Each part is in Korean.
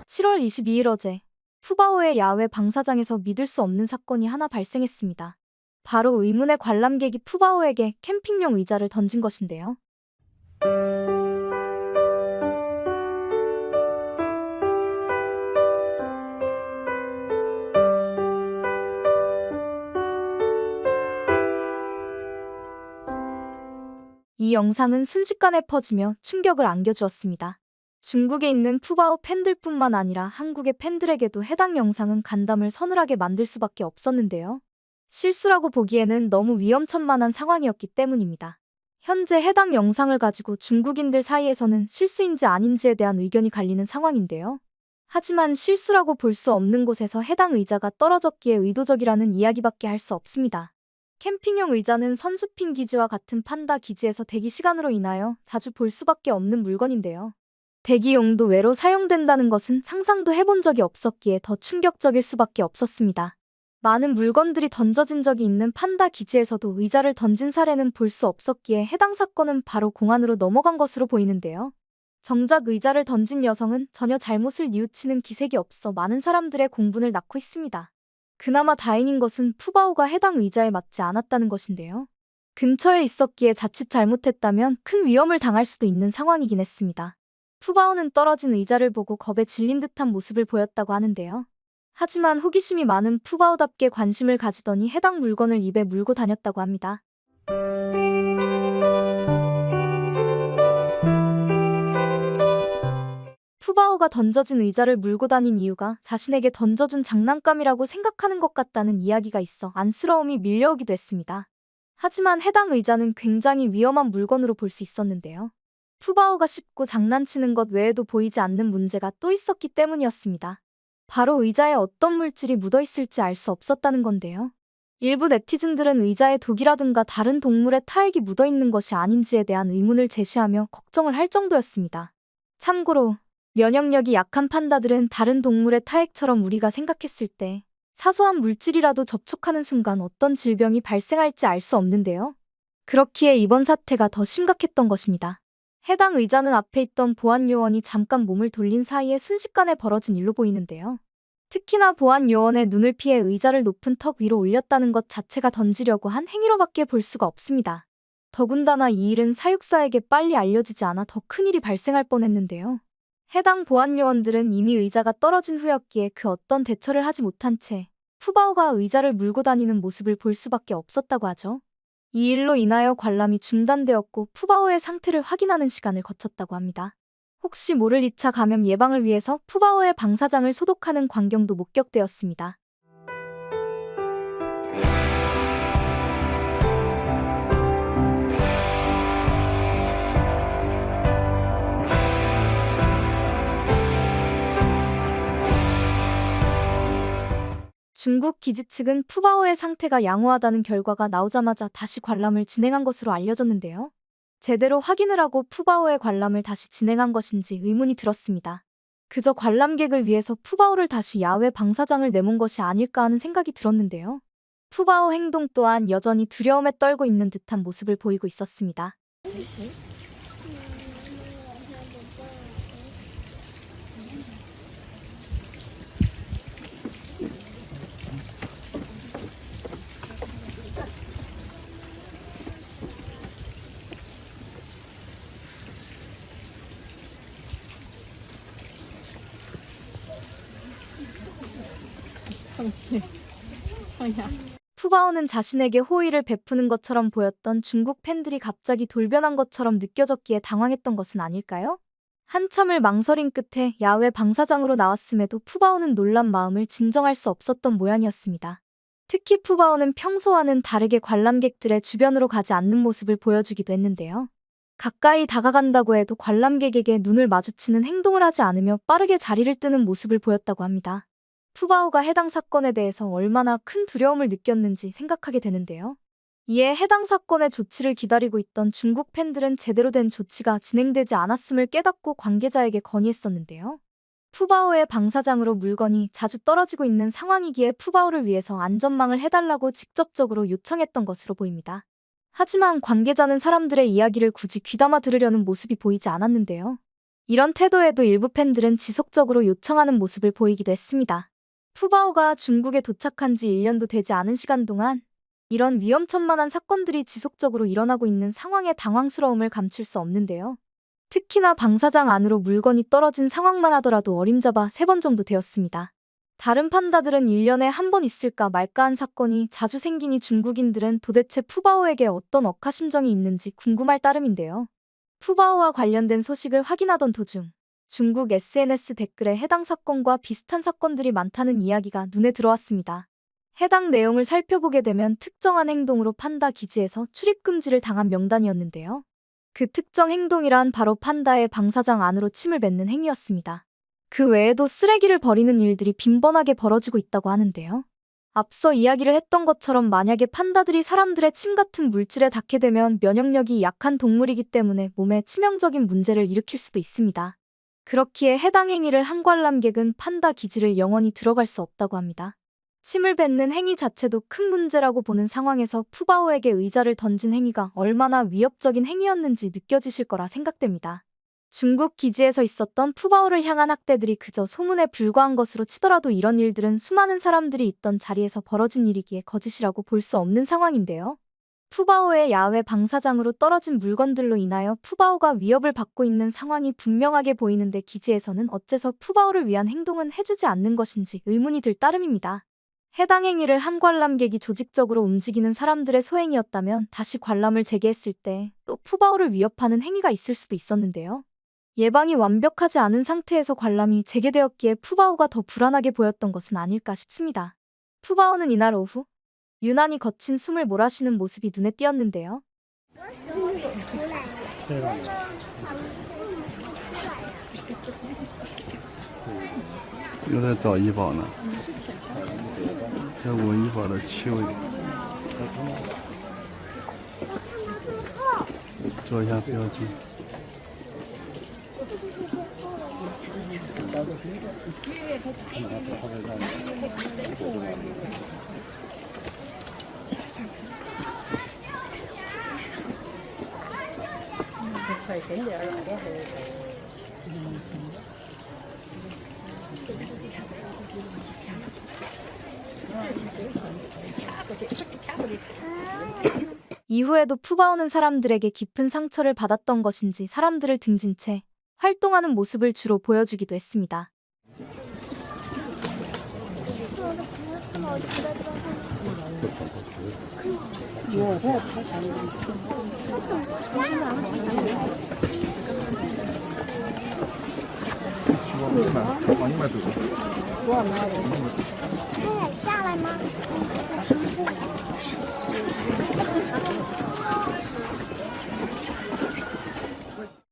(7월 22일) 어제 푸바오의 야외 방사장에서 믿을 수 없는 사건이 하나 발생했습니다. 바로 의문의 관람객이 푸바오에게 캠핑용 의자를 던진 것인데요. 이 영상은 순식간에 퍼지며 충격을 안겨주었습니다. 중국에 있는 푸바오 팬들뿐만 아니라 한국의 팬들에게도 해당 영상은 간담을 서늘하게 만들 수밖에 없었는데요. 실수라고 보기에는 너무 위험천만한 상황이었기 때문입니다. 현재 해당 영상을 가지고 중국인들 사이에서는 실수인지 아닌지에 대한 의견이 갈리는 상황인데요. 하지만 실수라고 볼 수 없는 곳에서 해당 의자가 떨어졌기에 의도적이라는 이야기밖에 할 수 없습니다. 캠핑용 의자는 선수핀 기지와 같은 판다 기지에서 대기 시간으로 인하여 자주 볼 수밖에 없는 물건인데요. 대기 용도외로 사용된다는 것은 상상도 해본 적이 없었기에 더 충격적일 수밖에 없었습니다. 많은 물건들이 던져진 적이 있는 판다 기지에서도 의자를 던진 사례는 볼 수 없었기에 해당 사건은 바로 공안으로 넘어간 것으로 보이는데요. 정작 의자를 던진 여성은 전혀 잘못을 뉘우치는 기색이 없어 많은 사람들의 공분을 낳고 있습니다. 그나마 다행인 것은 푸바오가 해당 의자에 맞지 않았다는 것인데요. 근처에 있었기에 자칫 잘못했다면 큰 위험을 당할 수도 있는 상황이긴 했습니다. 푸바오는 떨어진 의자를 보고 겁에 질린 듯한 모습을 보였다고 하는데요. 하지만 호기심이 많은 푸바오답게 관심을 가지더니 해당 물건을 입에 물고 다녔다고 합니다. 푸바오가 던져진 의자를 물고 다닌 이유가 자신에게 던져준 장난감이라고 생각하는 것 같다는 이야기가 있어 안쓰러움이 밀려오기도 했습니다. 하지만 해당 의자는 굉장히 위험한 물건으로 볼 수 있었는데요. 푸바오가 씹고 장난치는 것 외에도 보이지 않는 문제가 또 있었기 때문이었습니다. 바로 의자에 어떤 물질이 묻어있을지 알 수 없었다는 건데요. 일부 네티즌들은 의자에 독이라든가 다른 동물의 타액이 묻어있는 것이 아닌지에 대한 의문을 제시하며 걱정을 할 정도였습니다. 참고로 면역력이 약한 판다들은 다른 동물의 타액처럼 우리가 생각했을 때 사소한 물질이라도 접촉하는 순간 어떤 질병이 발생할지 알 수 없는데요. 그렇기에 이번 사태가 더 심각했던 것입니다. 해당 의자는 앞에 있던 보안 요원이 잠깐 몸을 돌린 사이에 순식간에 벌어진 일로 보이는데요. 특히나 보안 요원의 눈을 피해 의자를 높은 턱 위로 올렸다는 것 자체가 던지려고 한 행위로밖에 볼 수가 없습니다. 더군다나 이 일은 사육사에게 빨리 알려지지 않아 더 큰일이 발생할 뻔했는데요. 해당 보안 요원들은 이미 의자가 떨어진 후였기에 그 어떤 대처를 하지 못한 채 푸바오가 의자를 물고 다니는 모습을 볼 수밖에 없었다고 하죠. 이 일로 인하여 관람이 중단되었고 푸바오의 상태를 확인하는 시간을 거쳤다고 합니다. 혹시 모를 2차 감염 예방을 위해서 푸바오의 방사장을 소독하는 광경도 목격되었습니다. 중국 기지 측은 푸바오의 상태가 양호하다는 결과가 나오자마자 다시 관람을 진행한 것으로 알려졌는데요. 제대로 확인을 하고 푸바오의 관람을 다시 진행한 것인지 의문이 들었습니다. 그저 관람객을 위해서 푸바오를 다시 야외 방사장을 내몬 것이 아닐까 하는 생각이 들었는데요. 푸바오 행동 또한 여전히 두려움에 떨고 있는 듯한 모습을 보이고 있었습니다. 푸바오는 자신에게 호의를 베푸는 것처럼 보였던 중국 팬들이 갑자기 돌변한 것처럼 느껴졌기에 당황했던 것은 아닐까요? 한참을 망설인 끝에 야외 방사장으로 나왔음에도 푸바오는 놀란 마음을 진정할 수 없었던 모양이었습니다. 특히 푸바오는 평소와는 다르게 관람객들의 주변으로 가지 않는 모습을 보여주기도 했는데요. 가까이 다가간다고 해도 관람객에게 눈을 마주치는 행동을 하지 않으며 빠르게 자리를 뜨는 모습을 보였다고 합니다. 푸바오가 해당 사건에 대해서 얼마나 큰 두려움을 느꼈는지 생각하게 되는데요. 이에 해당 사건의 조치를 기다리고 있던 중국 팬들은 제대로 된 조치가 진행되지 않았음을 깨닫고 관계자에게 건의했었는데요. 푸바오의 방사장으로 물건이 자주 떨어지고 있는 상황이기에 푸바오를 위해서 안전망을 해달라고 직접적으로 요청했던 것으로 보입니다. 하지만 관계자는 사람들의 이야기를 굳이 귀담아 들으려는 모습이 보이지 않았는데요. 이런 태도에도 일부 팬들은 지속적으로 요청하는 모습을 보이기도 했습니다. 푸바오가 중국에 도착한 지 1년도 되지 않은 시간 동안 이런 위험천만한 사건들이 지속적으로 일어나고 있는 상황에 당황스러움을 감출 수 없는데요. 특히나 방사장 안으로 물건이 떨어진 상황만 하더라도 어림잡아 3번 정도 되었습니다. 다른 판다들은 1년에 한 번 있을까 말까한 사건이 자주 생기니 중국인들은 도대체 푸바오에게 어떤 억하심정이 있는지 궁금할 따름인데요. 푸바오와 관련된 소식을 확인하던 도중 중국 SNS 댓글에 해당 사건과 비슷한 사건들이 많다는 이야기가 눈에 들어왔습니다. 해당 내용을 살펴보게 되면 특정한 행동으로 판다 기지에서 출입금지를 당한 명단이었는데요. 그 특정 행동이란 바로 판다의 방사장 안으로 침을 뱉는 행위였습니다. 그 외에도 쓰레기를 버리는 일들이 빈번하게 벌어지고 있다고 하는데요. 앞서 이야기를 했던 것처럼 만약에 판다들이 사람들의 침 같은 물질에 닿게 되면 면역력이 약한 동물이기 때문에 몸에 치명적인 문제를 일으킬 수도 있습니다. 그렇기에 해당 행위를 한 관람객은 판다 기지를 영원히 들어갈 수 없다고 합니다. 침을 뱉는 행위 자체도 큰 문제라고 보는 상황에서 푸바오에게 의자를 던진 행위가 얼마나 위협적인 행위였는지 느껴지실 거라 생각됩니다. 중국 기지에서 있었던 푸바오를 향한 학대들이 그저 소문에 불과한 것으로 치더라도 이런 일들은 수많은 사람들이 있던 자리에서 벌어진 일이기에 거짓이라고 볼 수 없는 상황인데요. 푸바오의 야외 방사장으로 떨어진 물건들로 인하여 푸바오가 위협을 받고 있는 상황이 분명하게 보이는데 기지에서는 어째서 푸바오를 위한 행동은 해주지 않는 것인지 의문이 들 따름입니다. 해당 행위를 한 관람객이 조직적으로 움직이는 사람들의 소행이었다면 다시 관람을 재개했을 때 또 푸바오를 위협하는 행위가 있을 수도 있었는데요. 예방이 완벽하지 않은 상태에서 관람이 재개되었기에 푸바오가 더 불안하게 보였던 것은 아닐까 싶습니다. 푸바오는 이날 오후 유난히 거친 숨을 몰아쉬는 모습이 눈에 띄었는데요. 又在找医保呢，在问医保的气味，做一下标记。 이후에도 푸바오는 사람들에게 깊은 상처를 받았던 것인지 사람들을 등진 채 활동하는 모습을 주로 보여주기도 했습니다.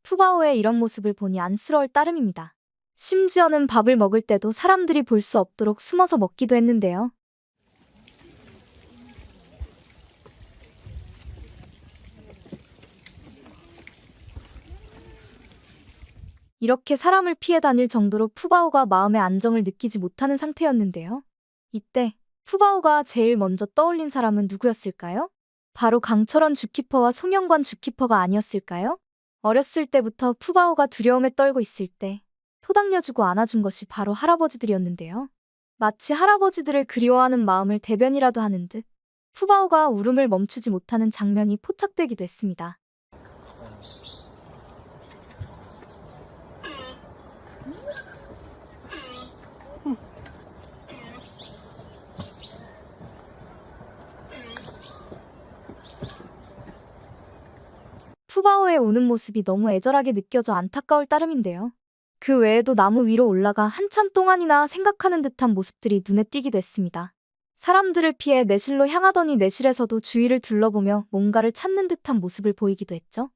푸바오의 이런 모습을 보니 안쓰러울 따름입니다. 심지어는 밥을 먹을 때도 사람들이 볼 수 없도록 숨어서 먹기도 했는데요. 이렇게 사람을 피해 다닐 정도로 푸바오가 마음의 안정을 느끼지 못하는 상태였는데요. 이때 푸바오가 제일 먼저 떠올린 사람은 누구였을까요? 바로 강철원 주키퍼와 송영관 주키퍼가 아니었을까요? 어렸을 때부터 푸바오가 두려움에 떨고 있을 때 토닥여주고 안아준 것이 바로 할아버지들이었는데요. 마치 할아버지들을 그리워하는 마음을 대변이라도 하는 듯 푸바오가 울음을 멈추지 못하는 장면이 포착되기도 했습니다. 푸바오의 우는 모습이 너무 애절하게 느껴져 안타까울 따름인데요. 그 외에도 나무 위로 올라가 한참 동안이나 생각하는 듯한 모습들이 눈에 띄기도 했습니다. 사람들을 피해 내실로 향하더니 내실에서도 주위를 둘러보며 뭔가를 찾는 듯한 모습을 보이기도 했죠.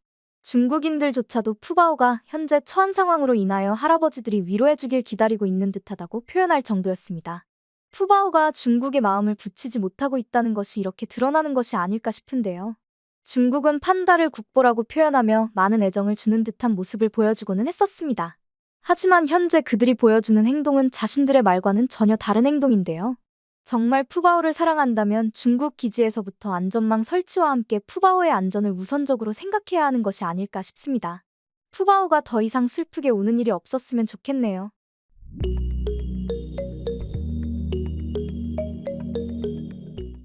중국인들조차도 푸바오가 현재 처한 상황으로 인하여 할아버지들이 위로해주길 기다리고 있는 듯하다고 표현할 정도였습니다. 푸바오가 중국의 마음을 붙이지 못하고 있다는 것이 이렇게 드러나는 것이 아닐까 싶은데요. 중국은 판다를 국보라고 표현하며 많은 애정을 주는 듯한 모습을 보여주고는 했었습니다. 하지만 현재 그들이 보여주는 행동은 자신들의 말과는 전혀 다른 행동인데요. 정말 푸바오를 사랑한다면 중국 기지에서부터 안전망 설치와 함께 푸바오의 안전을 우선적으로 생각해야 하는 것이 아닐까 싶습니다. 푸바오가 더 이상 슬프게 우는 일이 없었으면 좋겠네요.